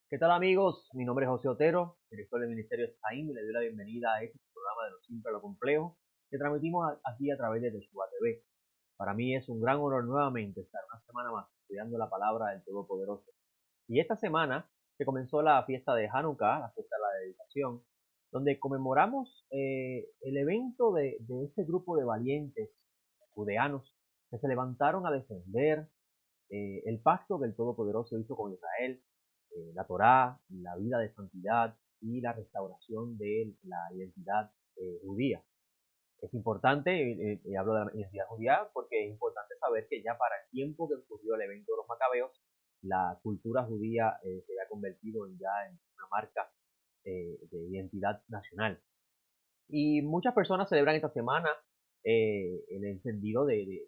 ¿Qué tal amigos? Mi nombre es José Otero, director del Ministerio Español, y le doy la bienvenida a este programa de Lo Simple a lo Complejo que transmitimos aquí a través de Teshua TV. Para mí es un gran honor nuevamente estar una semana más estudiando la palabra del Todopoderoso. Y esta semana se comenzó la fiesta de Hanukkah, la fiesta de la dedicación, donde conmemoramos el evento de este grupo de valientes judeanos que se levantaron a defender el pacto que el Todopoderoso hizo con Israel, la Torá, la vida de santidad y la restauración de la identidad judía. Es importante, hablo de la identidad judía, porque es importante saber que ya para el tiempo que ocurrió el evento de los macabeos, la cultura judía se había convertido en una marca de identidad nacional. Y muchas personas celebran esta semana en el encendido de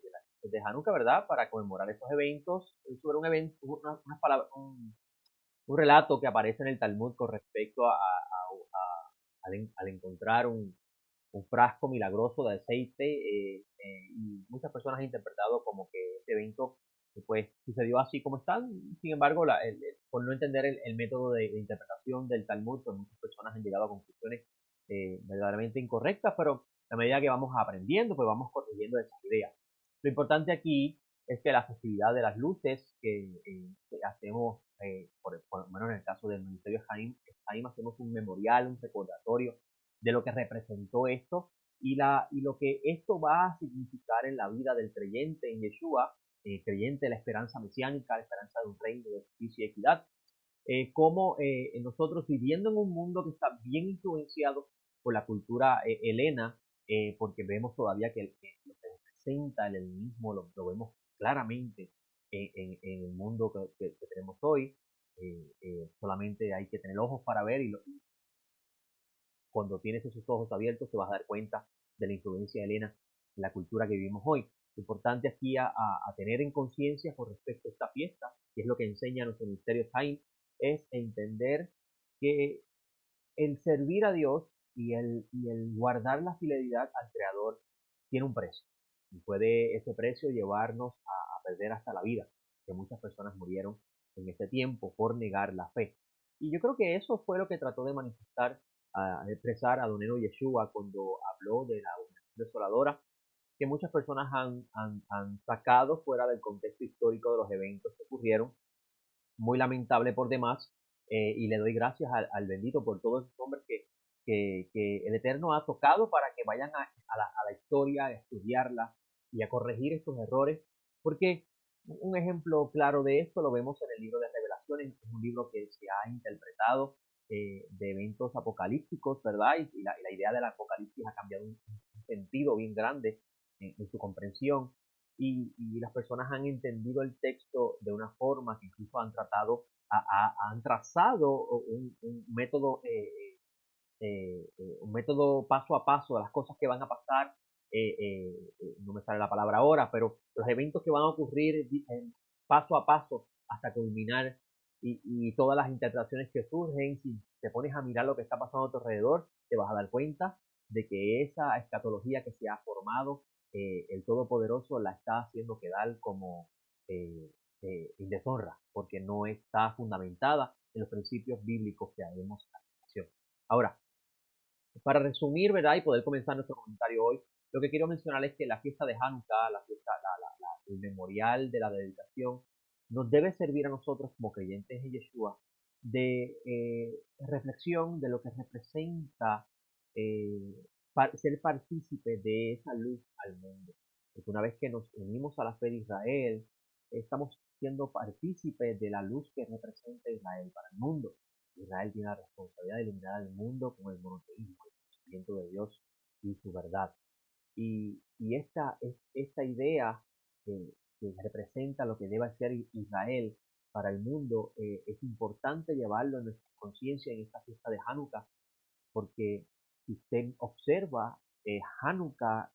Hanukkah, ¿verdad? Para conmemorar estos eventos, sobre un evento, un relato que aparece en el Talmud con respecto al encontrar un frasco milagroso de aceite, y muchas personas han interpretado como que este evento pues sucedió así como está. Sin embargo, por no entender el método de interpretación del Talmud, pues muchas personas han llegado a conclusiones verdaderamente incorrectas, pero a medida que vamos aprendiendo, pues vamos corrigiendo esas ideas. Lo importante aquí es que la festividad de las luces que hacemos, por lo menos en el caso del Ministerio Jaim, hacemos un memorial, un recordatorio de lo que representó esto y lo que esto va a significar en la vida del creyente en Yeshua, creyente de la esperanza mesiánica, la esperanza de un reino de justicia y equidad. Cómo nosotros viviendo en un mundo que está bien influenciado por la cultura helena, porque vemos todavía que lo que representa el helenismo lo vemos claramente en el mundo que tenemos hoy. Solamente hay que tener ojos para ver cuando tienes esos ojos abiertos te vas a dar cuenta de la influencia helena en la cultura que vivimos hoy. Lo importante aquí a tener en conciencia con respecto a esta fiesta, y es lo que enseña nuestro Ministerio Time, es entender que el servir a Dios y el guardar la fidelidad al Creador tiene un precio. Y puede ese precio llevarnos a perder hasta la vida, que muchas personas murieron en ese tiempo por negar la fe. Y yo creo que eso fue lo que trató de manifestar, a expresar a Donero Yeshua cuando habló de la humillación desoladora que muchas personas han sacado fuera del contexto histórico de los eventos que ocurrieron, muy lamentable por demás, y le doy gracias al bendito por todos esos hombres que el Eterno ha tocado para que vayan a la historia, a estudiarla y a corregir estos errores, porque un ejemplo claro de esto lo vemos en el libro de Revelaciones, es un libro que se ha interpretado de eventos apocalípticos, ¿verdad? Y la idea del apocalipsis ha cambiado un sentido bien grande en su comprensión y las personas han entendido el texto de una forma que incluso han tratado, han trazado un método paso a paso de las cosas que van a pasar. No me sale la palabra ahora, pero los eventos que van a ocurrir paso a paso hasta culminar y todas las interpretaciones que surgen, si te pones a mirar lo que está pasando a tu alrededor, te vas a dar cuenta de que esa escatología que se ha formado, el Todopoderoso la está haciendo quedar como en deshonra, porque no está fundamentada en los principios bíblicos que haremos a continuación. Ahora, para resumir, ¿verdad? Y poder comenzar nuestro comentario hoy, lo que quiero mencionar es que la fiesta de Hanukkah, el memorial de la dedicación, nos debe servir a nosotros como creyentes de Yeshua de reflexión de lo que representa eh, ser partícipe de esa luz al mundo. Porque una vez que nos unimos a la fe de Israel, estamos siendo partícipes de la luz que representa Israel para el mundo. Israel tiene la responsabilidad de iluminar al mundo con el monoteísmo, el conocimiento de Dios y su verdad. Y esta idea que representa lo que debe ser Israel para el mundo, es importante llevarlo en nuestra conciencia en esta fiesta de Hanukkah, porque si usted observa, Hanukkah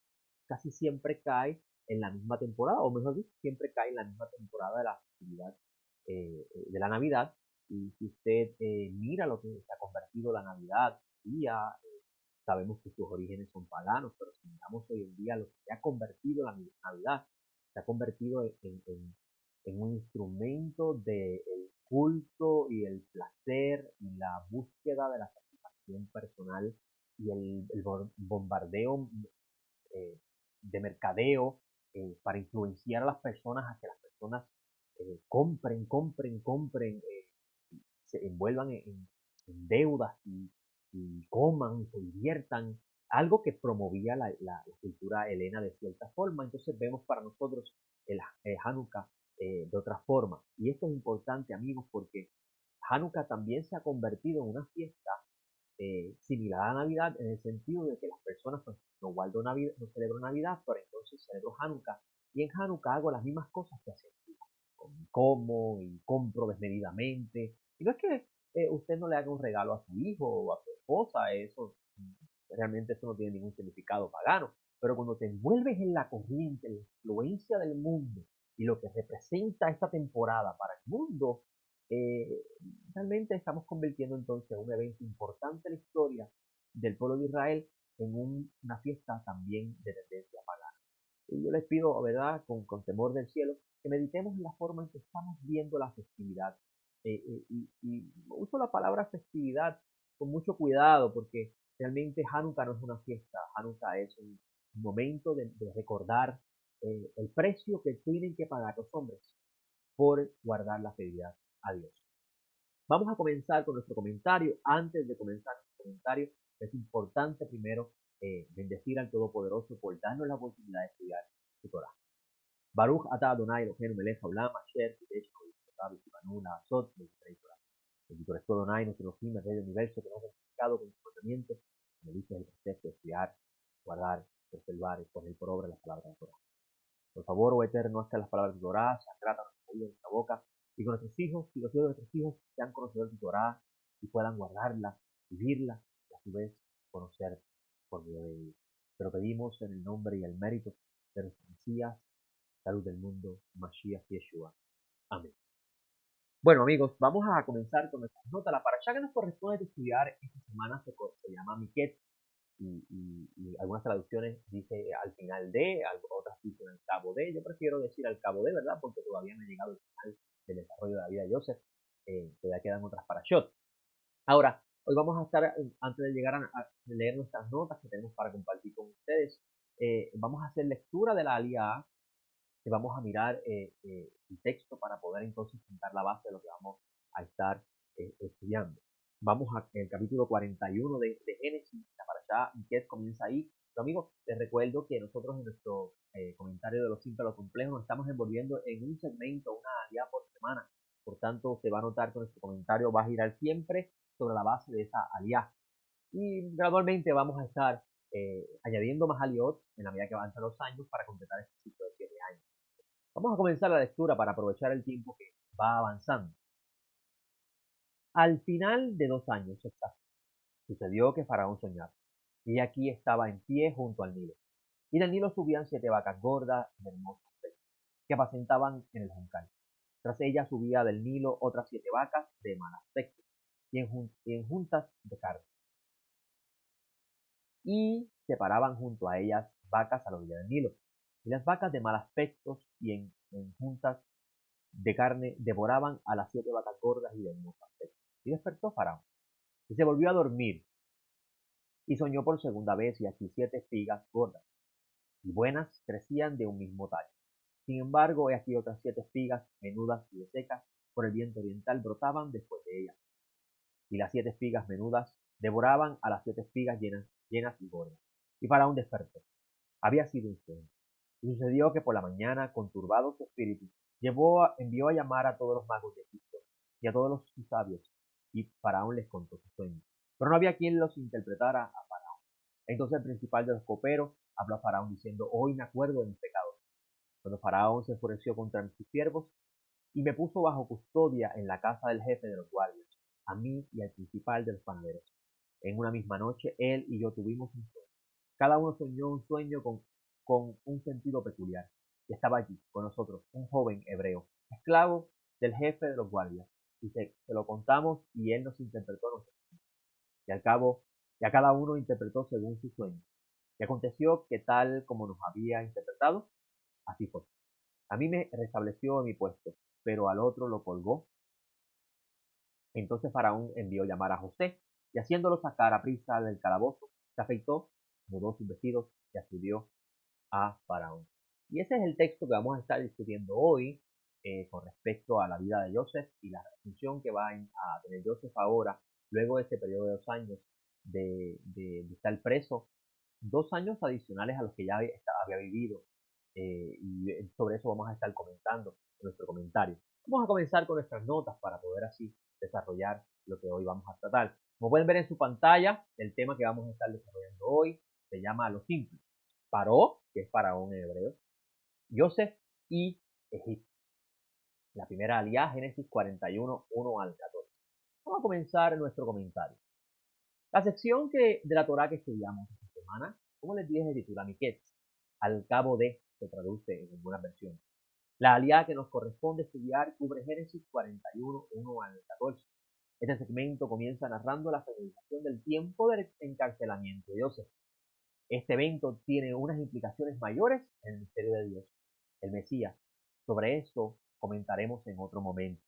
casi siempre cae en la misma temporada, o mejor dicho, siempre cae en la misma temporada de la festividad de la Navidad. Y si usted mira lo que se ha convertido la Navidad, día, sabemos que sus orígenes son paganos, pero si miramos hoy en día lo que se ha convertido la Navidad, se ha convertido en un instrumento del culto y el placer y la búsqueda de la satisfacción personal y el bombardeo eh, de mercadeo para influenciar a las personas a que las personas compren, se envuelvan en deudas y coman, se diviertan, algo que promovía la cultura helena de cierta forma. Entonces vemos para nosotros el Hanukkah de otra forma. Y esto es importante, amigos, porque Hanukkah también se ha convertido en una fiesta similar a Navidad en el sentido de que las personas pues, no guardo Navidad, no celebro Navidad, pero entonces celebro Hanukkah. Y en Hanukkah hago las mismas cosas que hacía como y compro desmedidamente. Y no es que usted no le haga un regalo a su hijo o a su esposa, eso realmente eso no tiene ningún significado pagano. Pero cuando te envuelves en la corriente, la influencia del mundo y lo que representa esta temporada para el mundo, eh, realmente estamos convirtiendo entonces un evento importante en la historia del pueblo de Israel en una fiesta también de tendencia pagana. Y yo les pido, ¿verdad?, con temor del cielo, que meditemos en la forma en que estamos viendo la festividad. Y uso la palabra festividad con mucho cuidado porque realmente Hanukkah no es una fiesta, Hanukkah es un momento de recordar el precio que tienen que pagar los hombres por guardar la fidelidad a Dios. Vamos a comenzar con nuestro comentario. Antes de comenzar nuestro comentario, es importante primero bendecir al Todopoderoso por darnos la oportunidad de estudiar su Torah. Baruch atah Adonai Eloheinu melech haolam asher quidesh mitzvotav v'tzivanu la'asot mitzvot Torah. Bendito eres tú, Adonai, nuestro Elohim, el Rey del universo, que nos ha santificado con su mandamiento, como dice el precepto de estudiar, guardar, preservar y poner por obra las palabras de la Torah. Por favor, oh Eterno, haz que las palabras de Torah se atratan a nuestra vida, en nuestra boca, y con nuestros hijos y los hijos de nuestros hijos sean conocedores de Torah y puedan guardarla, vivirla y a su vez conocer por medio de ellos. Pero pedimos en el nombre y el mérito de nuestro Mesías, salud del mundo, Mashiach Yeshua. Amén. Bueno, amigos, vamos a comenzar con nuestras notas. La parashá que nos corresponde estudiar esta semana se llama Miquet y algunas traducciones dice al final de, otras dicen al cabo de. Yo prefiero decir al cabo de, ¿verdad? Porque todavía no he llegado al final del desarrollo de la vida de Joseph. Todavía quedan otras parashot. Ahora, hoy vamos a estar, antes de llegar a leer nuestras notas que tenemos para compartir con ustedes, vamos a hacer lectura de la Aliyah, que vamos a mirar el texto para poder entonces sentar la base de lo que vamos a estar estudiando. Vamos al capítulo 41 de Génesis, la parashá Miquet comienza ahí. Pero amigos, les recuerdo que nosotros en nuestro comentario de lo simple a lo complejo nos estamos envolviendo en un segmento, una alía por semana. Por tanto, se va a notar que nuestro comentario va a girar siempre sobre la base de esa alía. Y gradualmente vamos a estar añadiendo más aliot en la medida que avanzan los años para completar este ciclo de 7 años. Vamos a comenzar la lectura para aprovechar el tiempo que va avanzando. Al final de 2 años exactos, sucedió que Faraón soñaba, y aquí estaba en pie junto al Nilo. Y del Nilo subían 7 vacas gordas y hermosas que apacentaban en el juncal. Tras ellas subía del Nilo otras 7 vacas de mal aspecto y en juntas de carne. Y se paraban junto a ellas vacas a la orilla del Nilo. Y las vacas de mal aspecto y en juntas de carne devoraban a las 7 vacas gordas y de hermoso aspecto. Y despertó Faraón y se volvió a dormir y soñó por segunda vez y aquí 7 espigas gordas y buenas crecían de un mismo tallo. Sin embargo, he aquí otras 7 espigas menudas y secas por el viento oriental brotaban después de ellas. Y las 7 espigas menudas devoraban a las 7 espigas llenas y gordas. Y Faraón despertó. Había sido un sueño. Y sucedió que por la mañana, con turbado su espíritu, envió a llamar a todos los magos de Egipto y a todos los sabios, y Faraón les contó su sueño. Pero no había quien los interpretara a Faraón. Entonces el principal de los coperos habló a Faraón diciendo: hoy me acuerdo de mis pecados. Cuando Faraón se enfureció contra sus siervos y me puso bajo custodia en la casa del jefe de los guardias, a mí y al principal de los panaderos. En una misma noche, él y yo tuvimos un sueño. Cada uno soñó un sueño con un sentido peculiar. Y estaba allí con nosotros un joven hebreo, esclavo del jefe de los guardias. Y se lo contamos y él nos interpretó nuestro sueño. Y al cabo, ya cada uno interpretó según su sueño. Y aconteció que tal como nos había interpretado, así fue. A mí me restableció en mi puesto, pero al otro lo colgó Entonces Faraón envió llamar a José y haciéndolo sacar a prisa del calabozo, se afeitó, mudó sus vestidos y acudió a Faraón. Y ese es el texto que vamos a estar discutiendo hoy con respecto a la vida de Joseph y la función que va a tener Joseph ahora, luego de este periodo de 2 años de estar preso, 2 años adicionales a los que ya había vivido. Y sobre eso vamos a estar comentando en nuestro comentario. Vamos a comenzar con nuestras notas para poder así desarrollar lo que hoy vamos a tratar. Como pueden ver en su pantalla, el tema que vamos a estar desarrollando hoy se llama Lo Simple. Paró, que es faraón en hebreo, Joseph y Egipto. La primera alía, Génesis 41, 1 al 14. Vamos a comenzar nuestro comentario. La sección de la Torah que estudiamos esta semana, como les dije, se titula Miquetz. Al cabo de, se traduce en algunas versiones. La alía que nos corresponde estudiar cubre Génesis 41, 1 al 14. Este segmento comienza narrando la finalización del tiempo del encarcelamiento de Joseph. Este evento tiene unas implicaciones mayores en el misterio de Dios, el Mesías. Sobre esto comentaremos en otro momento.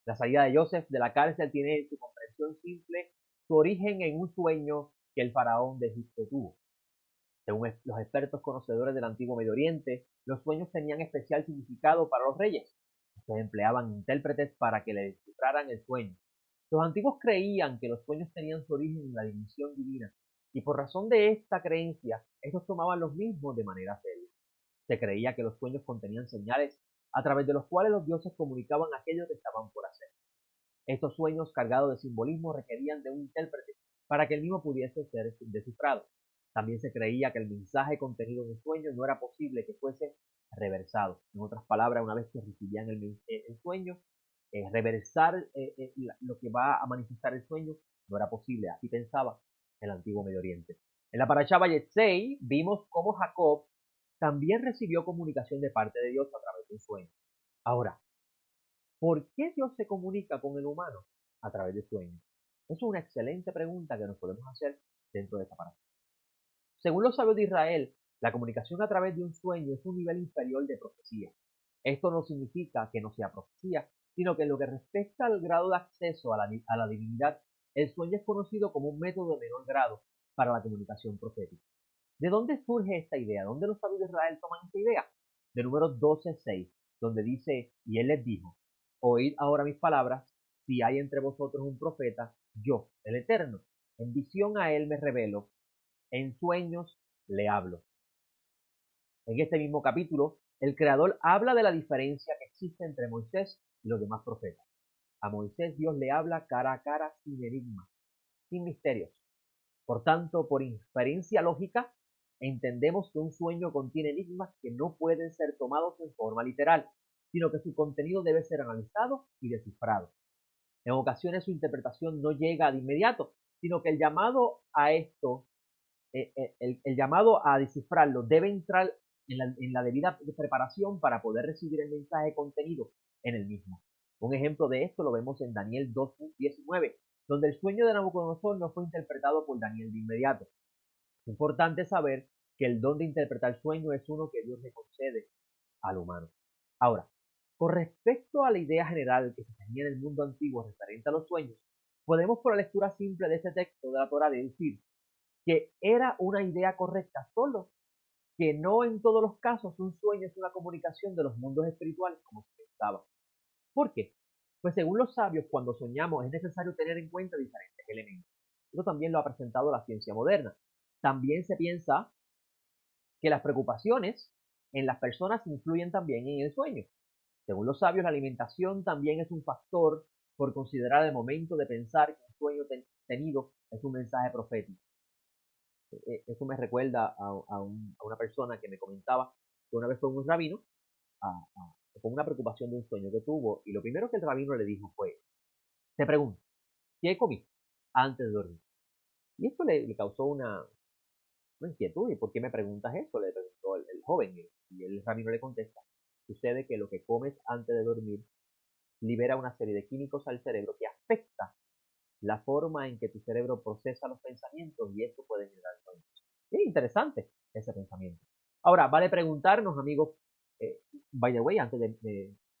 La salida de Joseph de la cárcel tiene en su comprensión simple su origen en un sueño que el faraón de Egipto tuvo. Según los expertos conocedores del antiguo Medio Oriente, los sueños tenían especial significado para los reyes. Se empleaban intérpretes para que le descifraran el sueño. Los antiguos creían que los sueños tenían su origen en la dimensión divina, y por razón de esta creencia, estos tomaban los mismos de manera seria. Se creía que los sueños contenían señales a través de los cuales los dioses comunicaban aquello que estaban por hacer. Estos sueños cargados de simbolismo requerían de un intérprete para que el mismo pudiese ser descifrado. También se creía que el mensaje contenido en el sueño no era posible que fuese reversado. En otras palabras, una vez que recibían el sueño, reversar lo que va a manifestar el sueño no era posible. Así pensaba el antiguo Medio Oriente. En la Parashá Vayetsei vimos cómo Jacob también recibió comunicación de parte de Dios a través de un sueño. Ahora, ¿por qué Dios se comunica con el humano a través de sueños? Es una excelente pregunta que nos podemos hacer dentro de esta parábola. Según los sabios de Israel, la comunicación a través de un sueño es un nivel inferior de profecía. Esto no significa que no sea profecía, sino que en lo que respecta al grado de acceso a la divinidad, el sueño es conocido como un método de menor grado para la comunicación profética. ¿De dónde surge esta idea? ¿Dónde los sabios de Israel toman esta idea? De Números 12:6, donde dice, y él les dijo, oíd ahora mis palabras, si hay entre vosotros un profeta, yo, el Eterno, en visión a él me revelo, en sueños le hablo. En este mismo capítulo, el Creador habla de la diferencia que existe entre Moisés y los demás profetas. A Moisés Dios le habla cara a cara sin enigmas, sin misterios. Por tanto, por inferencia lógica, entendemos que un sueño contiene enigmas que no pueden ser tomados en forma literal, sino que su contenido debe ser analizado y descifrado. En ocasiones su interpretación no llega de inmediato, sino que el llamado a esto, el llamado a descifrarlo debe entrar en la debida preparación para poder recibir el mensaje contenido en el mismo. Un ejemplo de esto lo vemos en Daniel 2:19, donde el sueño de Nabucodonosor no fue interpretado por Daniel de inmediato. Es importante saber que el don de interpretar sueños es uno que Dios le concede al humano. Ahora, con respecto a la idea general que se tenía en el mundo antiguo referente a los sueños, podemos por la lectura simple de este texto de la Torah deducir que era una idea correcta, solo que no en todos los casos un sueño es una comunicación de los mundos espirituales como se pensaba. ¿Por qué? Pues según los sabios, cuando soñamos es necesario tener en cuenta diferentes elementos. Esto también lo ha presentado la ciencia moderna. También se piensa que las preocupaciones en las personas influyen también en el sueño. Según los sabios, la alimentación también es un factor por considerar el momento de pensar que un sueño tenido es un mensaje profético. Eso me recuerda a una persona que me comentaba que una vez fue un rabino con una preocupación de un sueño que tuvo, y lo primero que el rabino le dijo fue, te pregunto, ¿qué comiste antes de dormir? Y esto le causó una inquietud. ¿Y por qué me preguntas eso? Le preguntó el joven, y el rabino le contesta, sucede que lo que comes antes de dormir libera una serie de químicos al cerebro que afecta la forma en que tu cerebro procesa los pensamientos, y esto puede generar sueños. Es interesante ese pensamiento. Ahora, vale preguntarnos, amigos, by the way,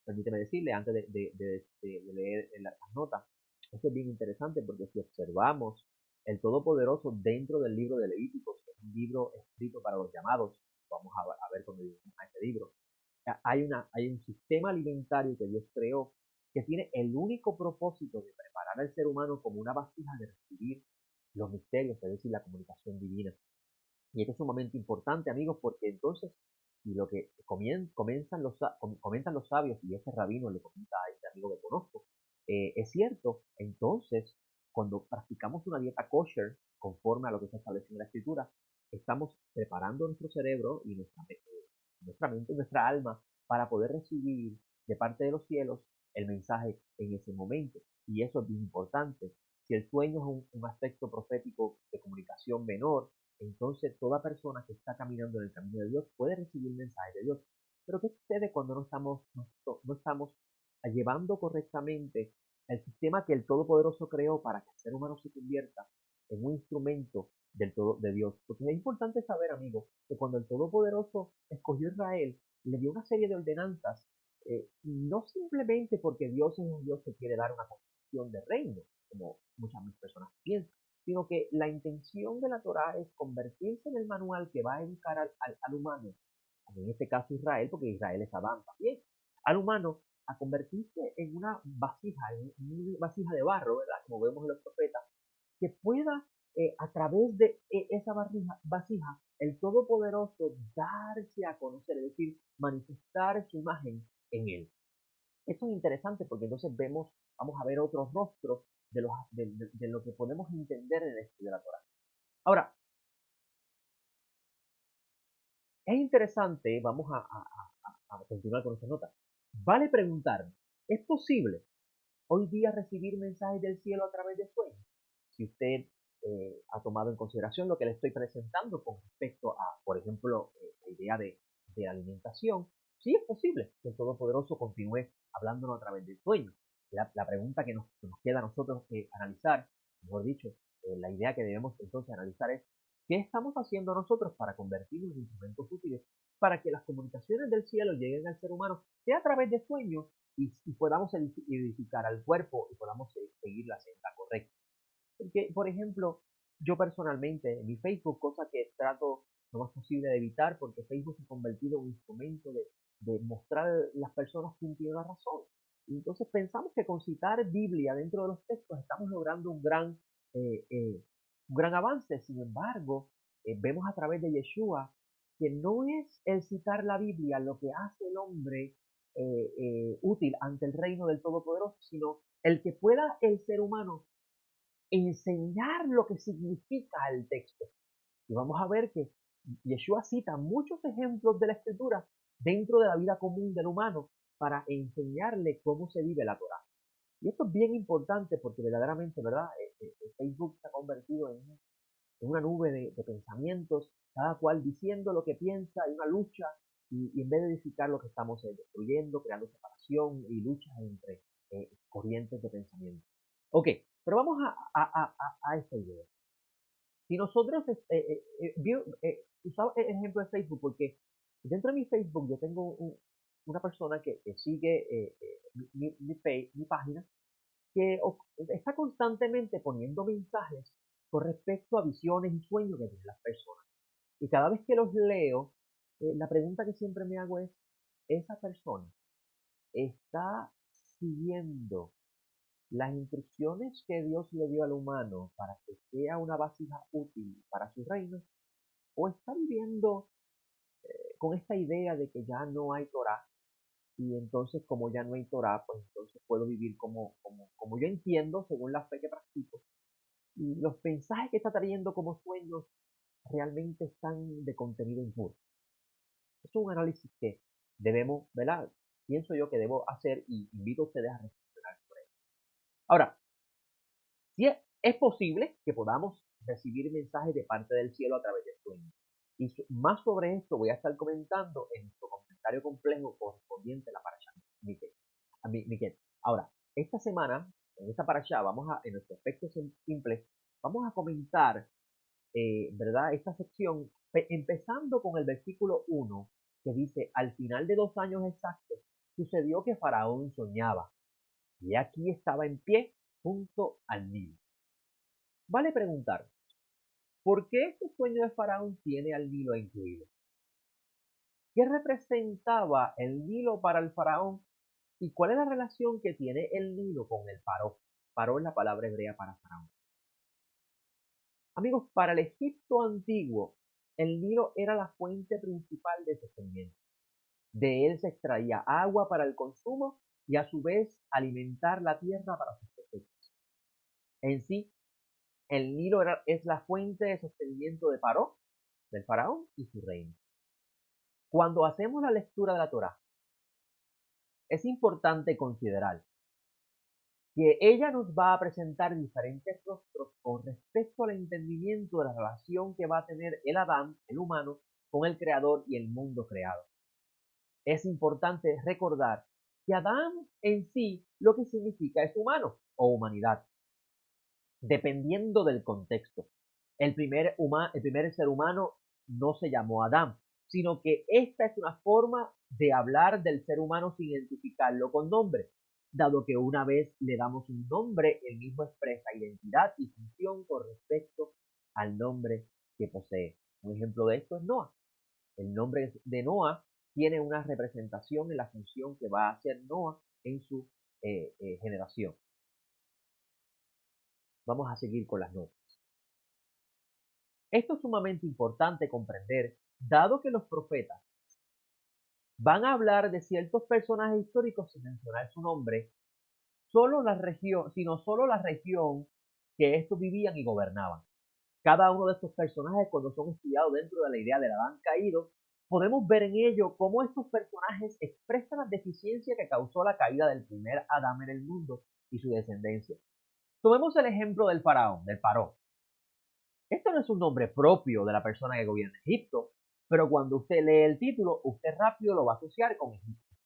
permíteme decirle, antes de leer las notas, Esto es bien interesante porque si observamos el Todopoderoso dentro del libro de Levíticos, que es un libro escrito para los llamados, vamos a ver cuando lleguemos a este libro, hay un sistema alimentario que Dios creó que tiene el único propósito de preparar al ser humano como una vasija de recibir los misterios, es decir, la comunicación divina. Y esto es sumamente importante, amigos, porque entonces, y lo que comentan los sabios, y este rabino le comenta a este amigo que conozco, es cierto, entonces, cuando practicamos una dieta kosher, conforme a lo que se establece en la escritura, estamos preparando nuestro cerebro y nuestra mente y nuestra alma para poder recibir de parte de los cielos el mensaje en ese momento. Y eso es bien importante. Si el sueño es un aspecto profético de comunicación menor, entonces toda persona que está caminando en el camino de Dios puede recibir mensajes de Dios. Pero ¿qué sucede cuando no estamos llevando correctamente el sistema que el Todopoderoso creó para que el ser humano se convierta en un instrumento de Dios? Porque es importante saber, amigos, que cuando el Todopoderoso escogió a Israel, le dio una serie de ordenanzas, no simplemente porque Dios es un Dios que quiere dar una concepción de reino, como muchas personas piensan, sino que la intención de la Torah es convertirse en el manual que va a educar al humano, en este caso Israel, porque Israel es Adán también, al humano a convertirse en una vasija de barro, ¿verdad? Como vemos en los profetas, que pueda a través de esa vasija, el Todopoderoso darse a conocer, es decir, manifestar su imagen en él. Esto es interesante porque entonces vamos a ver otros rostros de lo que podemos entender en el estudio de la Torah. Ahora, es interesante, vamos a continuar con esta nota. Vale preguntar, ¿es posible hoy día recibir mensajes del cielo a través de sueños? Si usted ha tomado en consideración lo que le estoy presentando con respecto a, por ejemplo, la idea de alimentación, sí es posible que el Todopoderoso continúe hablándonos a través del sueño. La pregunta que nos queda a nosotros analizar, mejor dicho, la idea que debemos entonces analizar es, ¿qué estamos haciendo nosotros para convertirnos en instrumentos útiles para que las comunicaciones del cielo lleguen al ser humano, sea a través de sueños y podamos edificar al cuerpo y podamos seguir la senda correcta? Porque, por ejemplo, yo personalmente en mi Facebook, cosa que trato lo más posible de evitar, porque Facebook se ha convertido en un instrumento de mostrar a las personas quién tiene la razón. Y entonces pensamos que con citar Biblia dentro de los textos estamos logrando eh, eh, un gran avance. Sin embargo, vemos a través de Yeshua que no es el citar la Biblia lo que hace el hombre útil ante el reino del Todopoderoso, sino el que pueda el ser humano enseñar lo que significa el texto. Y vamos a ver que Yeshua cita muchos ejemplos de la escritura dentro de la vida común del humano para enseñarle cómo se vive la Torah. Y esto es bien importante porque verdaderamente, ¿verdad? Facebook se ha convertido en una nube de pensamientos, cada cual diciendo lo que piensa, hay una lucha, y en vez de edificar lo que estamos destruyendo, creando separación y luchas entre corrientes de pensamiento. Ok, pero vamos a esta idea. Si nosotros, usaba el ejemplo de Facebook porque dentro de mi Facebook yo tengo una persona que sigue mi página que está constantemente poniendo mensajes con respecto a visiones y sueños que tienen las personas. Y cada vez que los leo, la pregunta que siempre me hago es, ¿esa persona está siguiendo las instrucciones que Dios le dio al humano para que sea una vasija útil para su reino? ¿O está viviendo con esta idea de que ya no hay Torah? Y entonces, como ya no hay Torah, pues entonces puedo vivir como yo entiendo, según la fe que practico. Y los mensajes que está trayendo como sueños realmente están de contenido impuro. Es un análisis que debemos, ¿verdad? Pienso yo que debo hacer y invito a ustedes a reflexionar sobre eso. Ahora, si es posible que podamos recibir mensajes de parte del cielo a través de sueños. Y más sobre esto voy a estar comentando en nuestro comentario complejo correspondiente a la parasha Miquel. Ahora, esta semana, en esta parasha, en nuestro aspecto simple, vamos a comentar, ¿verdad? Esta sección, empezando con el versículo 1, que dice, al final de 2 años exactos, sucedió que Faraón soñaba, y aquí estaba en pie junto al Nilo. Vale preguntar, ¿por qué este sueño de Faraón tiene al Nilo incluido? ¿Qué representaba el Nilo para el Faraón y cuál es la relación que tiene el Nilo con el Paró? Paró es la palabra hebrea para Faraón. Amigos, para el Egipto antiguo, el Nilo era la fuente principal de sostenimiento. De él se extraía agua para el consumo y a su vez alimentar la tierra para sus cosechas. En sí, el Nilo es la fuente de sostenimiento de Paró, del faraón y su reino. Cuando hacemos la lectura de la Torá, es importante considerar que ella nos va a presentar diferentes rostros con respecto al entendimiento de la relación que va a tener el Adán, el humano, con el Creador y el mundo creado. Es importante recordar que Adán en sí lo que significa es humano o humanidad, dependiendo del contexto. El primer ser humano no se llamó Adán, sino que esta es una forma de hablar del ser humano sin identificarlo con nombre. Dado que una vez le damos un nombre, el mismo expresa identidad y función con respecto al nombre que posee. Un ejemplo de esto es Noah. El nombre de Noah tiene una representación en la función que va a hacer Noah en su generación. Vamos a seguir con las notas. Esto es sumamente importante comprender, dado que los profetas van a hablar de ciertos personajes históricos sin mencionar su nombre, sino solo la región que estos vivían y gobernaban. Cada uno de estos personajes, cuando son estudiados dentro de la idea del Adán caído, podemos ver en ello cómo estos personajes expresan las deficiencias que causó la caída del primer Adán en el mundo y su descendencia. Tomemos el ejemplo del faraón, del Paró. Esto no es un nombre propio de la persona que gobierna Egipto, pero cuando usted lee el título, usted rápido lo va a asociar con Egipto.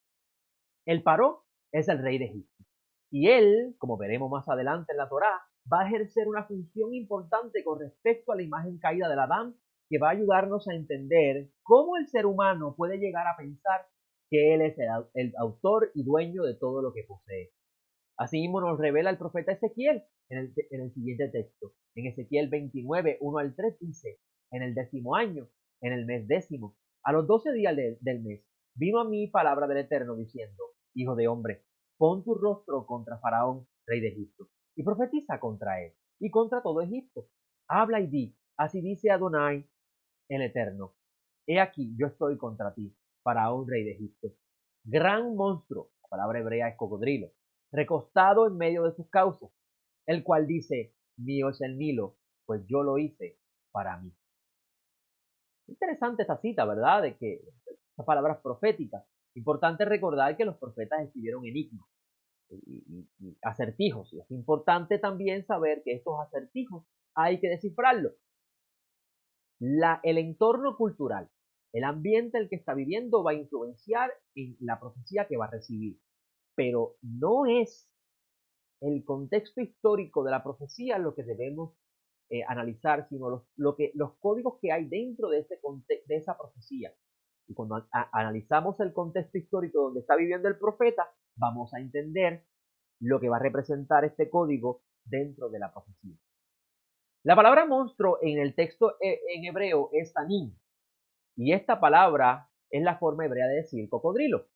El Paró es el rey de Egipto. Y él, como veremos más adelante en la Torá, va a ejercer una función importante con respecto a la imagen caída del Adán, que va a ayudarnos a entender cómo el ser humano puede llegar a pensar que él es el autor y dueño de todo lo que posee. Asimismo nos revela el profeta Ezequiel en el siguiente texto. En Ezequiel 29, 1 al 3 dice, en el 10º año, en el mes 10º, a los 12 días del mes, vino a mí palabra del Eterno diciendo, hijo de hombre, pon tu rostro contra Faraón, rey de Egipto, y profetiza contra él, y contra todo Egipto. Habla y di, así dice Adonai, el Eterno. He aquí, yo estoy contra ti, Faraón, rey de Egipto. Gran monstruo, la palabra hebrea es cocodrilo, recostado en medio de sus cauces, el cual dice, mío es el Nilo, pues yo lo hice para mí. Interesante esta cita, ¿verdad? De que estas palabras proféticas. Importante recordar que los profetas escribieron enigmas y acertijos. Y es importante también saber que estos acertijos hay que descifrarlos. El entorno cultural, el ambiente en el que está viviendo va a influenciar en la profecía que va a recibir. Pero no es el contexto histórico de la profecía lo que debemos analizar, sino los códigos que hay dentro de esa profecía. Y cuando analizamos el contexto histórico donde está viviendo el profeta, vamos a entender lo que va a representar este código dentro de la profecía. La palabra monstruo en el texto en hebreo es tanín, y esta palabra es la forma hebrea de decir cocodrilo.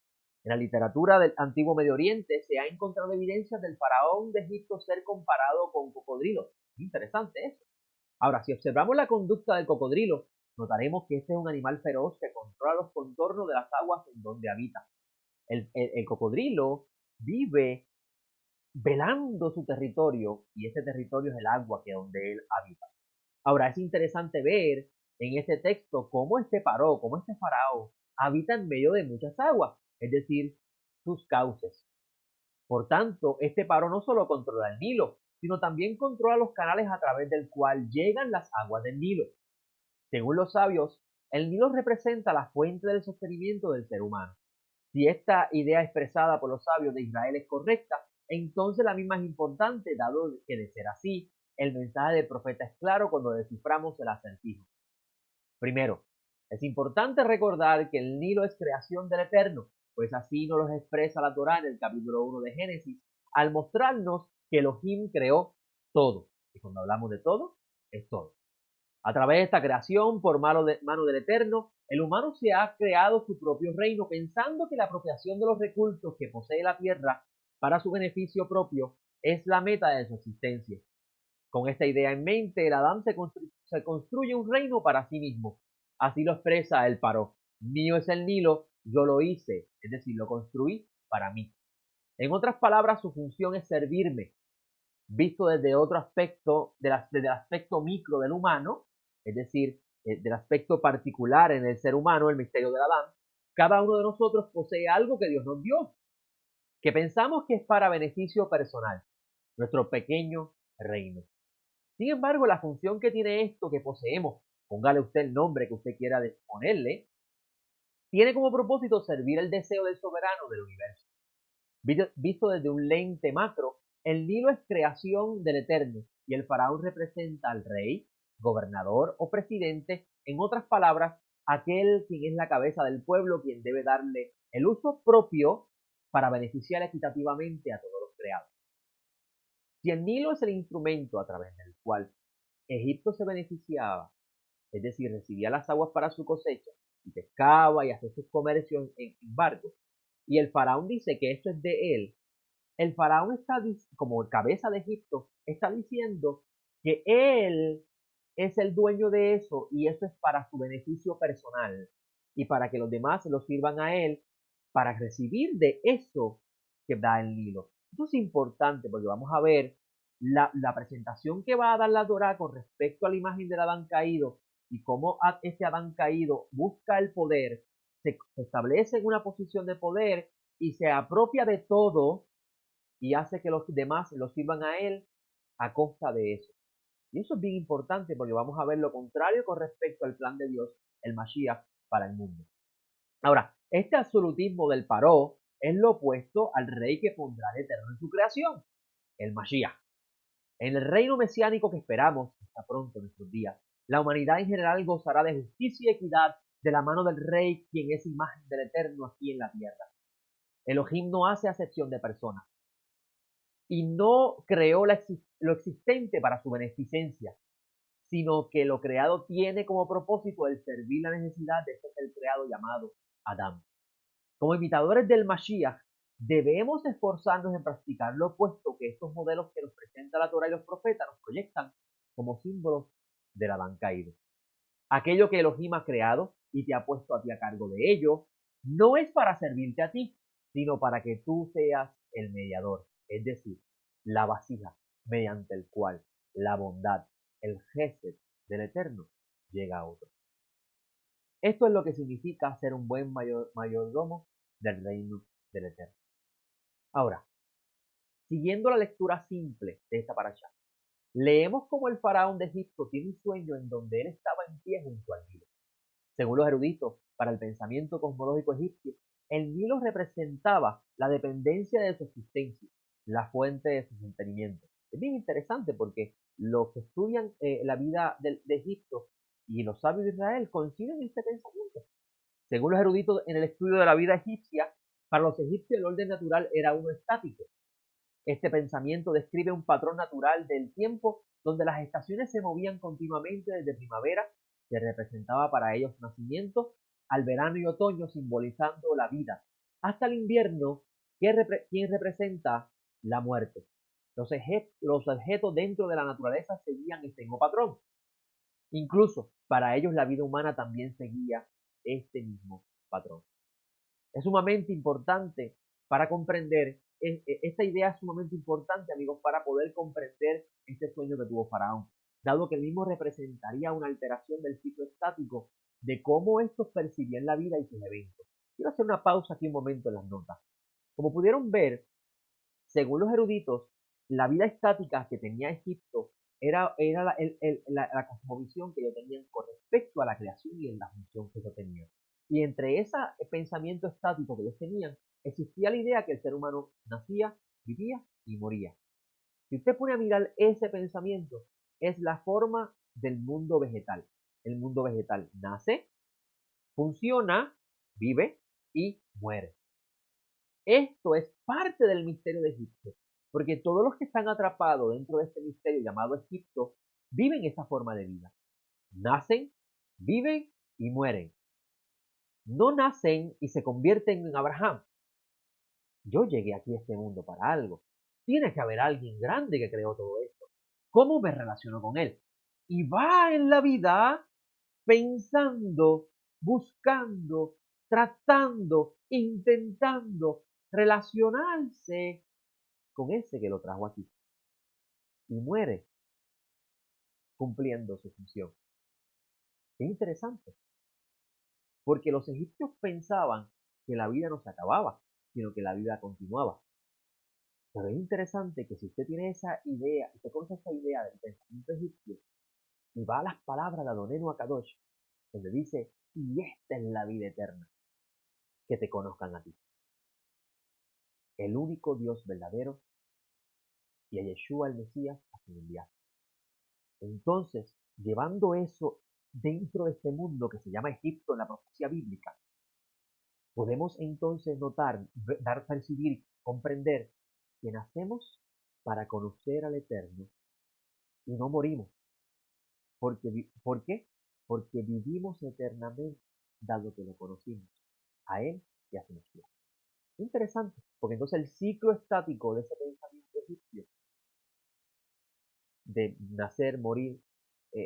En la literatura del antiguo Medio Oriente se ha encontrado evidencias del faraón de Egipto ser comparado con cocodrilos. Interesante eso. Ahora, si observamos la conducta del cocodrilo, notaremos que este es un animal feroz que controla los contornos de las aguas en donde habita. El cocodrilo vive velando su territorio y ese territorio es el agua que donde él habita. Ahora, es interesante ver en este texto cómo este Paró, cómo este faraón habita en medio de muchas aguas, es decir, sus cauces. Por tanto, este Paró no solo controla el Nilo, sino también controla los canales a través del cual llegan las aguas del Nilo. Según los sabios, el Nilo representa la fuente del sostenimiento del ser humano. Si esta idea expresada por los sabios de Israel es correcta, entonces la misma es importante, dado que de ser así, el mensaje del profeta es claro cuando desciframos el acertijo. Primero, es importante recordar que el Nilo es creación del Eterno, pues así nos lo expresa la Torá en el capítulo 1 de Génesis, al mostrarnos que Elohim creó todo. Y cuando hablamos de todo, es todo. A través de esta creación, por mano del Eterno, el humano se ha creado su propio reino pensando que la apropiación de los recursos que posee la tierra para su beneficio propio es la meta de su existencia. Con esta idea en mente, el Adán se construye un reino para sí mismo. Así lo expresa el Paró. Mío es el Nilo, yo lo hice, es decir, lo construí para mí. En otras palabras, su función es servirme, visto desde otro aspecto, desde el aspecto micro del humano, es decir, del aspecto particular en el ser humano, el misterio del Adán. Cada uno de nosotros posee algo que Dios nos dio, que pensamos que es para beneficio personal, nuestro pequeño reino. Sin embargo, la función que tiene esto que poseemos, póngale usted el nombre que usted quiera ponerle, tiene como propósito servir el deseo del soberano del universo. Visto desde un lente macro, el Nilo es creación del Eterno y el faraón representa al rey, gobernador o presidente, en otras palabras, aquel quien es la cabeza del pueblo, quien debe darle el uso propio para beneficiar equitativamente a todos los creados. Si el Nilo es el instrumento a través del cual Egipto se beneficiaba, es decir, recibía las aguas para su cosecha, y pescaba y hacía sus comercios en barcos, y el faraón dice que esto es de él, el faraón está, como cabeza de Egipto, está diciendo que él es el dueño de eso y eso es para su beneficio personal y para que los demás lo sirvan a él para recibir de eso que da el Nilo. Esto es importante porque vamos a ver la presentación que va a dar la Torá con respecto a la imagen del Adán caído y cómo ese Adán caído busca el poder, se establece en una posición de poder y se apropia de todo y hace que los demás lo sirvan a él a costa de eso. Y eso es bien importante porque vamos a ver lo contrario con respecto al plan de Dios, el Mashiach, para el mundo. Ahora, este absolutismo del Paró es lo opuesto al rey que pondrá el Eterno en su creación, el Mashiach. En el reino mesiánico que esperamos, está pronto en nuestros días, la humanidad en general gozará de justicia y equidad de la mano del rey, quien es imagen del Eterno aquí en la tierra. Elohim no hace acepción de personas y no creó lo existente para su beneficencia, sino que lo creado tiene como propósito el servir la necesidad de ser creado llamado Adán. Como imitadores del Mashiach, debemos esforzarnos en practicarlo, puesto que estos modelos que nos presenta la Torah y los profetas nos proyectan como símbolos del Adán caído. Aquello que Elohim ha creado y te ha puesto a ti a cargo de ello, no es para servirte a ti, sino para que tú seas el mediador, es decir, la vasija mediante el cual la bondad, el gesed del Eterno llega a otro. Esto es lo que significa ser un buen mayordomo del reino del Eterno. Ahora, siguiendo la lectura simple de esta parasha, leemos como el faraón de Egipto tiene un sueño en donde él estaba en pie junto al Nilo. Según los eruditos, para el pensamiento cosmológico egipcio, el Nilo representaba la dependencia de su existencia, la fuente de su mantenimiento. Es bien interesante porque los que estudian la vida de Egipto y los sabios de Israel coinciden en este pensamiento. Según los eruditos en el estudio de la vida egipcia, para los egipcios el orden natural era uno estático. Este pensamiento describe un patrón natural del tiempo donde las estaciones se movían continuamente desde primavera, que representaba para ellos nacimiento, al verano y otoño simbolizando la vida, hasta el invierno, quien representa la muerte. Los objetos dentro de la naturaleza seguían este mismo patrón. Incluso para ellos la vida humana también seguía este mismo patrón. Es sumamente importante para comprender, esta idea es sumamente importante, amigos, para poder comprender este sueño que tuvo Faraón, dado que el mismo representaría una alteración del ciclo estático de cómo estos percibían la vida y sus eventos. Quiero hacer una pausa aquí un momento en las notas. Como pudieron ver, según los eruditos, la vida estática que tenía Egipto era la cosmovisión que ellos tenían con respecto a la creación y en la función que ellos tenían. Y entre ese pensamiento estático que ellos tenían, existía la idea que el ser humano nacía, vivía y moría. Si usted pone a mirar ese pensamiento, es la forma del mundo vegetal. El mundo vegetal nace, funciona, vive y muere. Esto es parte del misterio de Egipto. Porque todos los que están atrapados dentro de este misterio llamado Egipto viven esa forma de vida. Nacen, viven y mueren. No nacen y se convierten en Abraham. Yo llegué aquí a este mundo para algo. Tiene que haber alguien grande que creó todo esto. ¿Cómo me relaciono con él? Y va en la vida pensando, buscando, tratando, intentando relacionarse con ese que lo trajo aquí. Y muere cumpliendo su función. Es interesante, porque los egipcios pensaban que la vida no se acababa, sino que la vida continuaba. Pero es interesante que si usted tiene esa idea, usted conoce esa idea del pensamiento egipcio, y va a las palabras de Adonenu Akadosh, donde dice, y esta es la vida eterna, que te conozcan a ti, el único Dios verdadero, y a Yeshua el Mesías a quien enviaste. Entonces, llevando eso dentro de este mundo que se llama Egipto en la profecía bíblica, podemos entonces notar, dar, percibir, comprender que nacemos para conocer al Eterno y no morimos. ¿Por qué? Porque vivimos eternamente, dado que lo conocimos a Él y a su Mesías. Interesante, porque entonces el ciclo estático de ese pensamiento egipcio, de nacer, morir,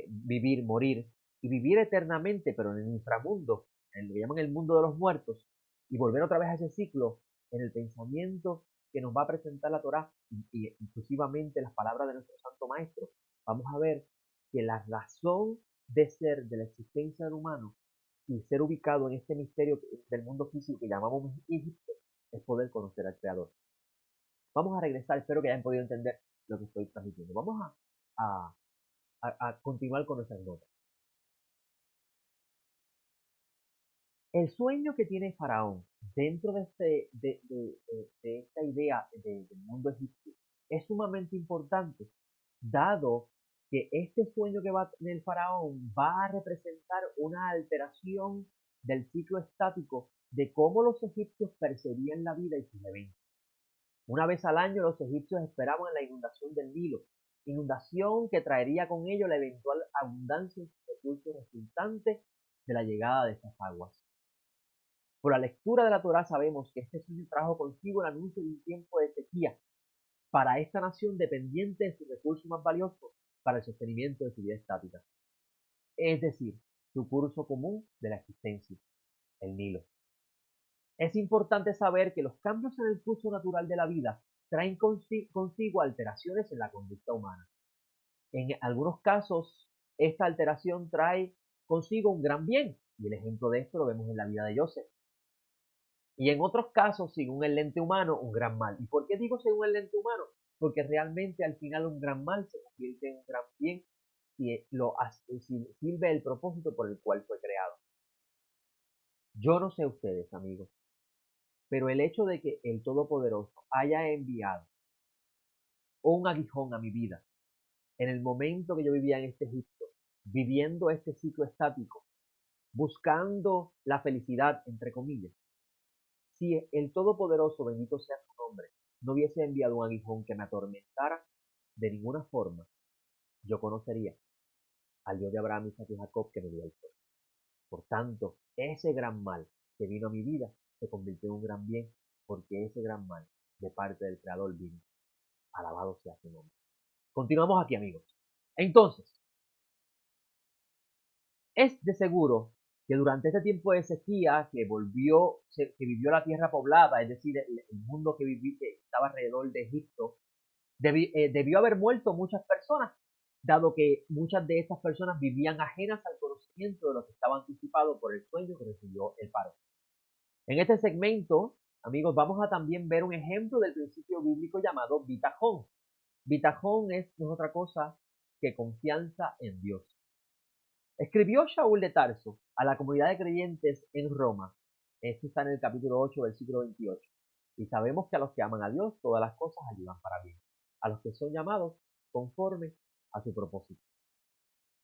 vivir, morir, y vivir eternamente, pero en el inframundo, en lo que llaman el mundo de los muertos, y volver otra vez a ese ciclo en el pensamiento que nos va a presentar la Torá, y inclusivamente las palabras de nuestro Santo Maestro, vamos a ver que la razón de ser de la existencia del humano y ser ubicado en este misterio del mundo físico que llamamos Egipto es poder conocer al Creador. Vamos a regresar, espero que hayan podido entender lo que estoy transmitiendo. Vamos a, a continuar con nuestras notas. El sueño que tiene Faraón dentro de, de esta idea del mundo egipcio es sumamente importante, dado que este sueño que va a tener el Faraón va a representar una alteración del ciclo estático de cómo los egipcios percibían la vida y sus eventos. Una vez al año los egipcios esperaban la inundación del Nilo, inundación que traería con ello la eventual abundancia de recursos resultantes de la llegada de estas aguas. Por la lectura de la Torá sabemos que este sueño trajo consigo el anuncio de un tiempo de sequía para esta nación dependiente de su recurso más valioso para el sostenimiento de su vida estática, es decir, su curso común de la existencia, el Nilo. Es importante saber que los cambios en el curso natural de la vida traen consigo alteraciones en la conducta humana. En algunos casos, esta alteración trae consigo un gran bien, y el ejemplo de esto lo vemos en la vida de Joseph. Y en otros casos, según el lente humano, un gran mal. ¿Y por qué digo según el lente humano? Porque realmente al final un gran mal se convierte en un gran bien si sirve el propósito por el cual fue creado. Yo no sé ustedes, amigos, pero el hecho de que el Todopoderoso haya enviado un aguijón a mi vida en el momento que yo vivía en este Egipto, viviendo este ciclo estático, buscando la felicidad, entre comillas, si el Todopoderoso, bendito sea su nombre, no hubiese enviado un aguijón que me atormentara de ninguna forma, yo conocería al Dios de Abraham, Isaac y Jacob que me dio el sol. Por tanto, ese gran mal que vino a mi vida se convirtió en un gran bien, porque ese gran mal de parte del Creador vino. Alabado sea su nombre. Continuamos aquí, amigos. Entonces, es de seguro que durante este tiempo de sequía que vivió la tierra poblada, es decir, el mundo que estaba alrededor de Egipto, debió haber muerto muchas personas, dado que muchas de estas personas vivían ajenas al conocimiento de lo que estaba anticipado por el sueño que recibió el faraón. En este segmento, amigos, vamos a también ver un ejemplo del principio bíblico llamado bitajón. Bitajón no es otra cosa que confianza en Dios. Escribió Shaul de Tarso a la comunidad de creyentes en Roma. Esto está en el capítulo 8, versículo 28. Y sabemos que a los que aman a Dios, todas las cosas ayudan para bien. A los que son llamados conforme a su propósito.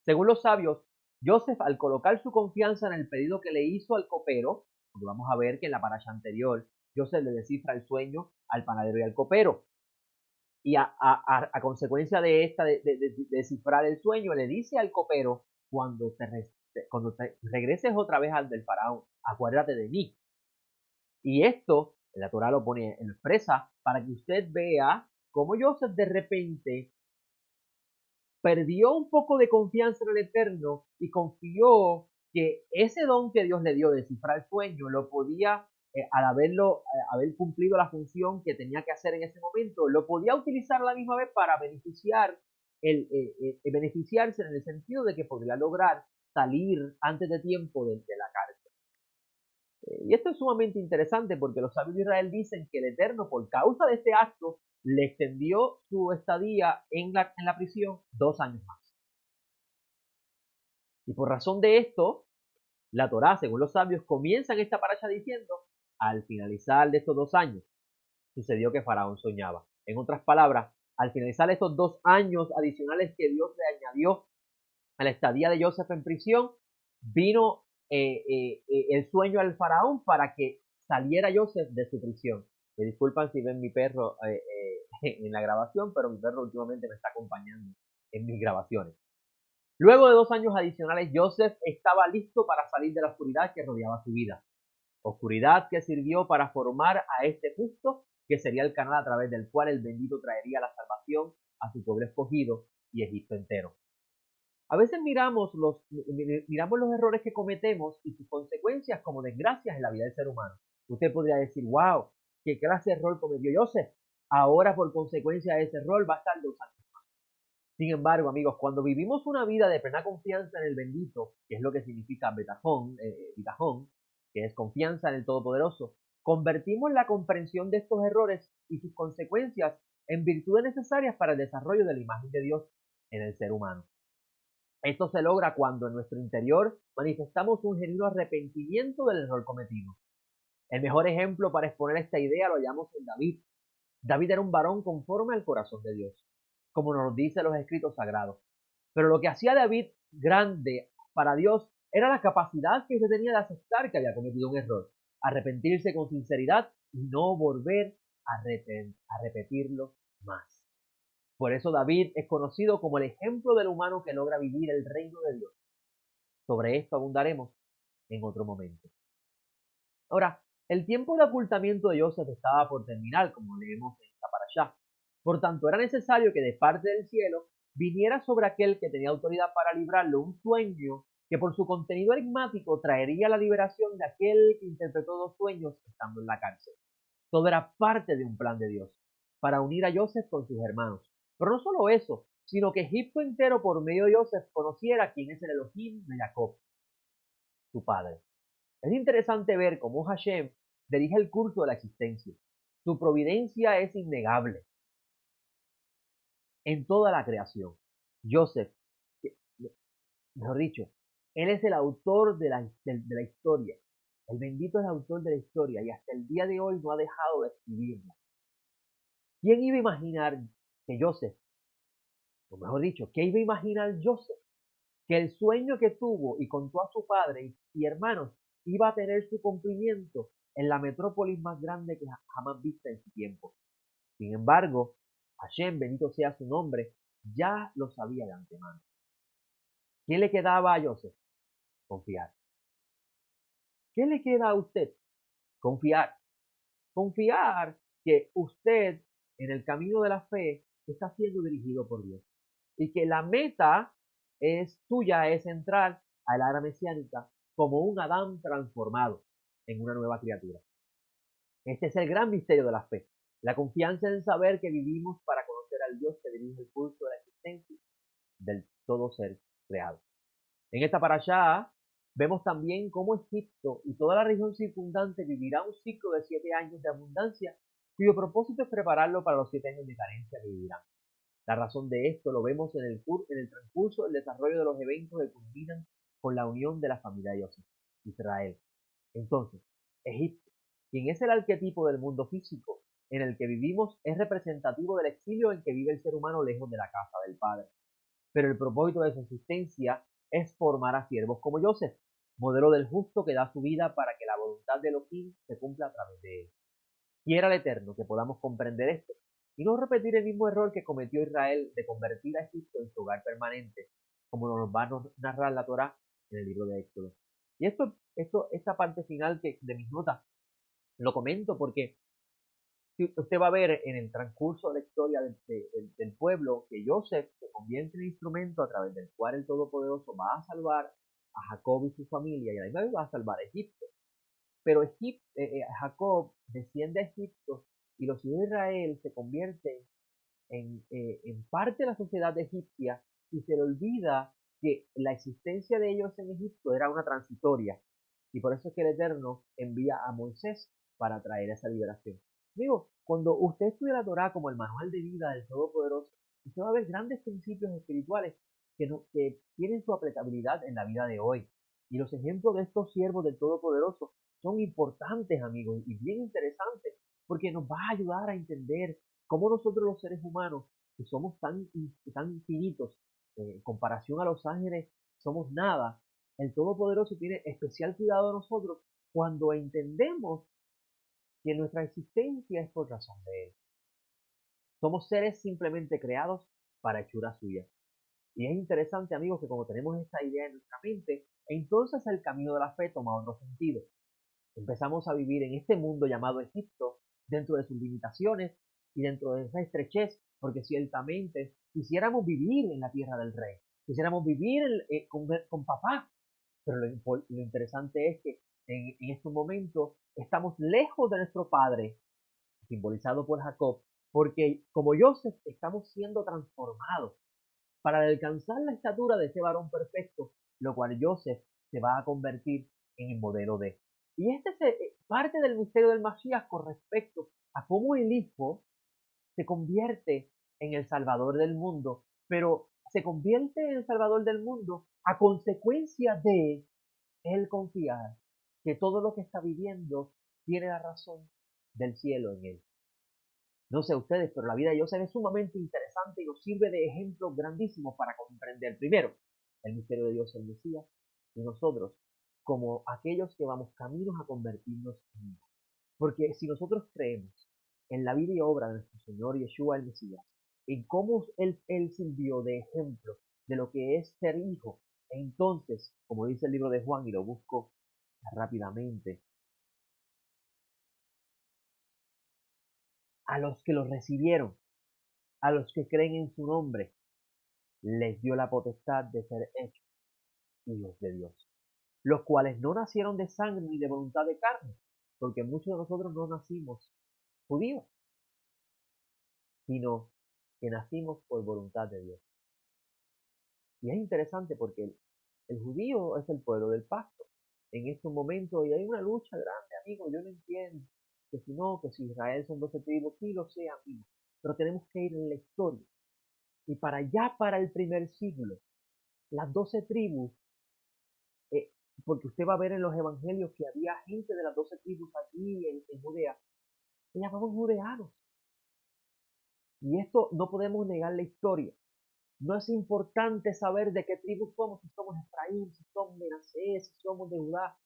Según los sabios, Joseph, al colocar su confianza en el pedido que le hizo al copero, porque vamos a ver que en la paracha anterior, Joseph le descifra el sueño al panadero y al copero. Y a consecuencia de esta, de descifrar el sueño, le dice al copero, cuando te regreses otra vez al del faraón, acuérdate de mí. Y esto, la Torah lo pone en expresa para que usted vea cómo Joseph de repente perdió un poco de confianza en el Eterno y confió que ese don que Dios le dio de descifrar el sueño lo podía, al haber cumplido la función que tenía que hacer en ese momento, lo podía utilizar a la misma vez para beneficiarse en el sentido de que podría lograr salir antes de tiempo de la cárcel. Y esto es sumamente interesante porque los sabios de Israel dicen que el Eterno, por causa de este acto, le extendió su estadía en la prisión 2 años más. Y por razón de esto, la Torá, según los sabios, comienza en esta paracha diciendo, al finalizar de estos 2 años, sucedió que Faraón soñaba. En otras palabras, al finalizar estos 2 años adicionales que Dios le añadió a la estadía de Joseph en prisión, vino el sueño al Faraón para que saliera Joseph de su prisión. Me disculpan si ven mi perro en la grabación, pero mi perro últimamente me está acompañando en mis grabaciones. Luego de 2 años adicionales, Joseph estaba listo para salir de la oscuridad que rodeaba su vida. Oscuridad que sirvió para formar a este justo, que sería el canal a través del cual el bendito traería la salvación a su pueblo escogido y Egipto entero. A veces miramos los errores que cometemos y sus consecuencias como desgracias en la vida del ser humano. Usted podría decir, wow, qué clase de error cometió Joseph. Ahora por consecuencia de ese error va a estar 2 años. Sin embargo, amigos, cuando vivimos una vida de plena confianza en el bendito, que es lo que significa betajón, que es confianza en el Todopoderoso, convertimos la comprensión de estos errores y sus consecuencias en virtudes necesarias para el desarrollo de la imagen de Dios en el ser humano. Esto se logra cuando en nuestro interior manifestamos un genuino arrepentimiento del error cometido. El mejor ejemplo para exponer esta idea lo hallamos en David. David era un varón conforme al corazón de Dios, como nos dice los escritos sagrados. Pero lo que hacía David grande para Dios era la capacidad que se tenía de aceptar que había cometido un error, arrepentirse con sinceridad y no volver a repetirlo más. Por eso David es conocido como el ejemplo del humano que logra vivir el reino de Dios. Sobre esto abundaremos en otro momento. Ahora, el tiempo de ocultamiento de Joseph estaba por terminar, como leemos en esta parashá. Por tanto, era necesario que de parte del cielo viniera sobre aquel que tenía autoridad para librarlo un sueño que por su contenido enigmático traería la liberación de aquel que interpretó 2 sueños estando en la cárcel. Todo era parte de un plan de Dios, para unir a Joseph con sus hermanos. Pero no solo eso, sino que Egipto entero por medio de Joseph conociera quién es el Elohim de Jacob, su padre. Es interesante ver cómo Hashem dirige el curso de la existencia. Su providencia es innegable en toda la creación. Joseph, mejor dicho, él es el autor de la historia. El bendito es el autor de la historia y hasta el día de hoy no ha dejado de escribirla. ¿Quién iba a imaginar que Joseph, o mejor dicho, qué iba a imaginar Joseph? Que el sueño que tuvo y contó a su padre y hermanos iba a tener su cumplimiento en la metrópolis más grande que jamás vista en su tiempo. Sin embargo, Hashem, bendito sea su nombre, ya lo sabía de antemano. ¿Qué le quedaba a Joseph? Confiar. ¿Qué le queda a usted? Confiar. Confiar que usted en el camino de la fe está siendo dirigido por Dios y que la meta suya es entrar a la era mesiánica como un Adán transformado en una nueva criatura. Este es el gran misterio de la fe, la confianza en saber que vivimos para conocer al Dios que dirige el curso de la existencia del todo ser creado. En esta parashá vemos también cómo Egipto y toda la región circundante vivirá un ciclo de 7 años de abundancia, cuyo propósito es prepararlo para los 7 años de carencia que vivirán. La razón de esto lo vemos en el transcurso del desarrollo de los eventos que culminan con la unión de la familia de Joseph, Israel. Entonces, Egipto, quien es el arquetipo del mundo físico en el que vivimos, es representativo del exilio en que vive el ser humano lejos de la casa del Padre. Pero el propósito de su existencia es formar a siervos como Joseph, modelo del justo que da su vida para que la voluntad de Elohim se cumpla a través de él. Quiera el Eterno que podamos comprender esto y no repetir el mismo error que cometió Israel de convertir a Egipto en su hogar permanente, como nos va a narrar la Torá en el libro de Éxodo. Y esta parte final de mis notas, lo comento porque usted va a ver en el transcurso de la historia del pueblo que Joseph se convierte en instrumento a través del cual el Todopoderoso va a salvar a Jacob y su familia y a la misma vez va a salvar a Egipto. Pero Jacob desciende a Egipto y los hijos de Israel se convierten en parte de la sociedad egipcia y se le olvida que la existencia de ellos en Egipto era una transitoria. Y por eso es que el Eterno envía a Moisés para traer esa liberación. Digo, cuando usted estudia la Torah como el manual de vida del Todopoderoso, usted va a ver grandes principios espirituales que tienen su aplicabilidad en la vida de hoy. Y los ejemplos de estos siervos del Todopoderoso son importantes, amigos, y bien interesantes, porque nos va a ayudar a entender cómo nosotros los seres humanos, que somos tan finitos, en comparación a los ángeles, somos nada, el Todopoderoso tiene especial cuidado de nosotros cuando entendemos que nuestra existencia es por razón de Él. Somos seres simplemente creados para hechura suya. Y es interesante, amigos, que como tenemos esta idea en nuestra mente, entonces el camino de la fe toma otro sentido. Empezamos a vivir en este mundo llamado Egipto, dentro de sus limitaciones y dentro de esa estrechez, porque ciertamente quisiéramos vivir en la tierra del rey, quisiéramos vivir con papá, pero lo interesante es que en estos momentos estamos lejos de nuestro padre, simbolizado por Jacob, porque como Joseph estamos siendo transformados para alcanzar la estatura de ese varón perfecto, lo cual Joseph se va a convertir en el modelo de. Y este es parte del misterio del Mashiach con respecto a cómo el Hijo se convierte en el Salvador del mundo, pero se convierte en el Salvador del mundo a consecuencia de él confiar que todo lo que está viviendo tiene la razón del cielo en él. No sé ustedes, pero la vida de Joseph es sumamente interesante y nos sirve de ejemplo grandísimo para comprender, primero, el misterio de Dios, el Mesías, y nosotros, como aquellos que vamos caminos a convertirnos en Él. Porque si nosotros creemos en la vida y obra de nuestro Señor Yeshua el Mesías, en cómo él sirvió de ejemplo de lo que es ser hijo, entonces, como dice el libro de Juan, y lo busco rápidamente, a los que lo recibieron, a los que creen en su nombre, les dio la potestad de ser hechos hijos de Dios, los cuales no nacieron de sangre ni de voluntad de carne, porque muchos de nosotros no nacimos judíos, sino que nacimos por voluntad de Dios. Y es interesante porque el judío es el pueblo del pacto en estos momentos y hay una lucha grande, amigo. Yo no entiendo que si no, que si Israel son 12 tribus, sí lo sé, amigo, pero tenemos que ir en la historia. Y para allá, para el primer siglo, las 12 tribus, eh, porque usted va a ver en los evangelios que había gente de las 12 tribus allí en Judea, se llamaban judeanos. Y esto no podemos negar la historia. No es importante saber de qué tribu somos, si somos Efraín, si somos Menasés, si somos de Judá.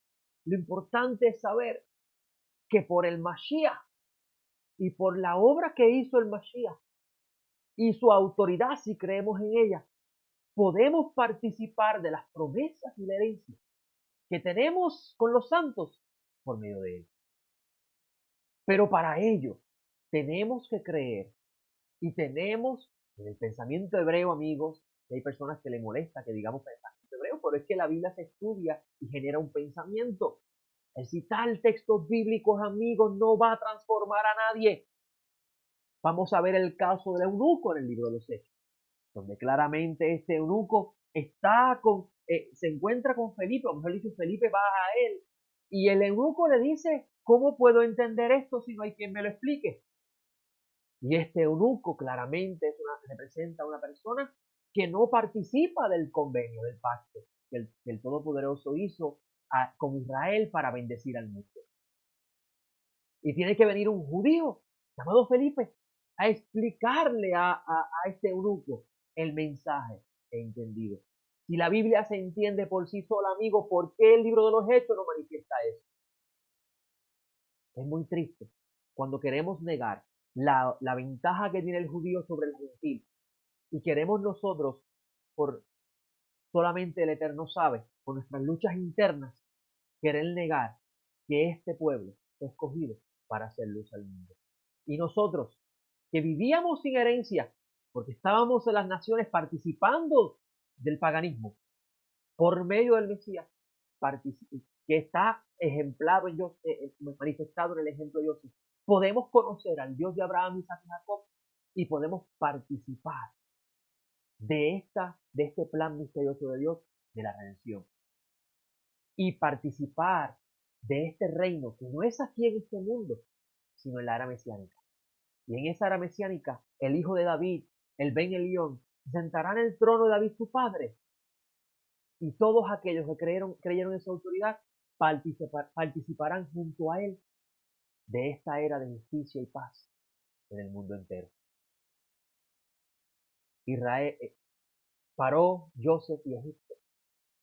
Lo importante es saber que por el Mashiach y por la obra que hizo el Mashiach y su autoridad, si creemos en ella, podemos participar de las promesas y la herencia que tenemos con los santos por medio de él. Pero para ello tenemos que creer y tenemos en el pensamiento hebreo, amigos, que hay personas que le molesta que digamos pensamiento hebreo, pero es que la Biblia se estudia y genera un pensamiento. El citar textos bíblicos, amigos, no va a transformar a nadie. Vamos a ver el caso del eunuco en el libro de los Hechos, donde claramente este eunuco se encuentra con Felipe, o mejor dicho, Felipe va a él, y el eunuco le dice, ¿cómo puedo entender esto si no hay quien me lo explique? Y este eunuco claramente representa a una persona que no participa del convenio, del pacto que el Todopoderoso hizo con Israel para bendecir al mundo. Y tiene que venir un judío llamado Felipe a explicarle a este eunuco el mensaje entendido. Si la Biblia se entiende por sí sola, amigo, ¿por qué el libro de los Hechos no manifiesta eso? Es muy triste cuando queremos negar la ventaja que tiene el judío sobre el gentil. Y queremos nosotros, por solamente el Eterno sabe, por nuestras luchas internas, querer negar que este pueblo fue escogido para hacer luz al mundo. Y nosotros, que vivíamos sin herencia, porque estábamos en las naciones participando del paganismo, por medio del Mesías, que está ejemplado manifestado en el ejemplo de Dios, podemos conocer al Dios de Abraham, Isaac y Jacob y podemos participar de este plan misterioso de Dios de la redención y participar de este reino que no es aquí en este mundo, sino en la era mesiánica. Y en esa era mesiánica, el hijo de David, el Ben Elión, se sentará en el trono de David su padre. Y todos aquellos que creyeron en su autoridad participarán junto a él de esta era de justicia y paz en el mundo entero. Israel paró Joseph y Egipto.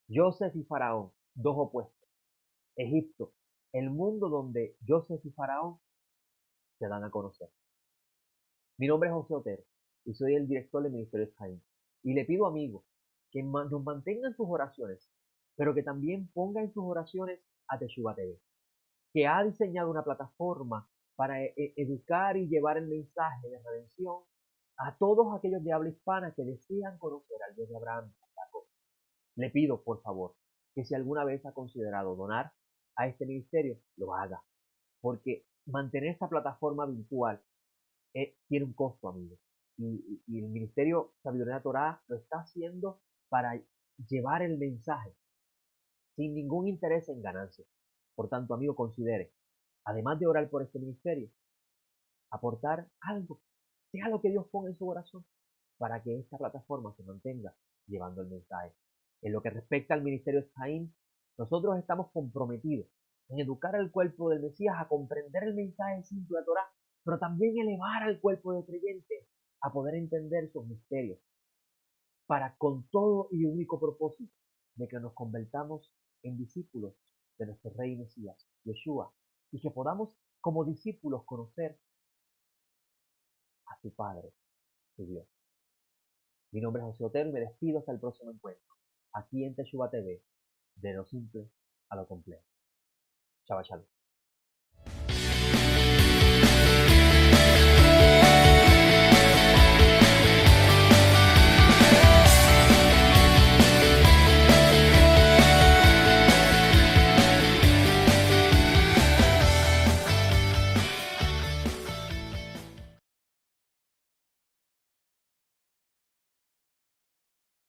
Joseph y Faraón, dos opuestos. Egipto, el mundo donde Joseph y Faraón se dan a conocer. Mi nombre es José Otero y soy el director del Ministerio de Jaime. Y le pido, amigos, que nos mantengan sus oraciones, pero que también pongan en sus oraciones a Teshuva TV, que ha diseñado una plataforma para educar y llevar el mensaje de redención a todos aquellos de habla hispana que desean conocer al Dios de Abraham y Jacob. Le pido, por favor, que si alguna vez ha considerado donar a este ministerio, lo haga, porque mantener esta plataforma virtual tiene un costo, amigo. Y el Ministerio Sabiduría Torá lo está haciendo para llevar el mensaje sin ningún interés en ganancia. Por tanto, amigo, considere, además de orar por este ministerio, aportar algo, sea lo que Dios ponga en su corazón, para que esta plataforma se mantenga llevando el mensaje. En lo que respecta al ministerio de Jaín, nosotros estamos comprometidos en educar al cuerpo del Mesías a comprender el mensaje simple de la Torah, pero también elevar al cuerpo de creyentes a poder entender sus misterios, para con todo y único propósito de que nos convertamos en discípulos de nuestro Rey Mesías, Yeshua, y que podamos como discípulos conocer a su Padre, su Dios. Mi nombre es José Otero y me despido hasta el próximo encuentro, aquí en Teshuva TV, de lo simple a lo complejo. Chava, chava.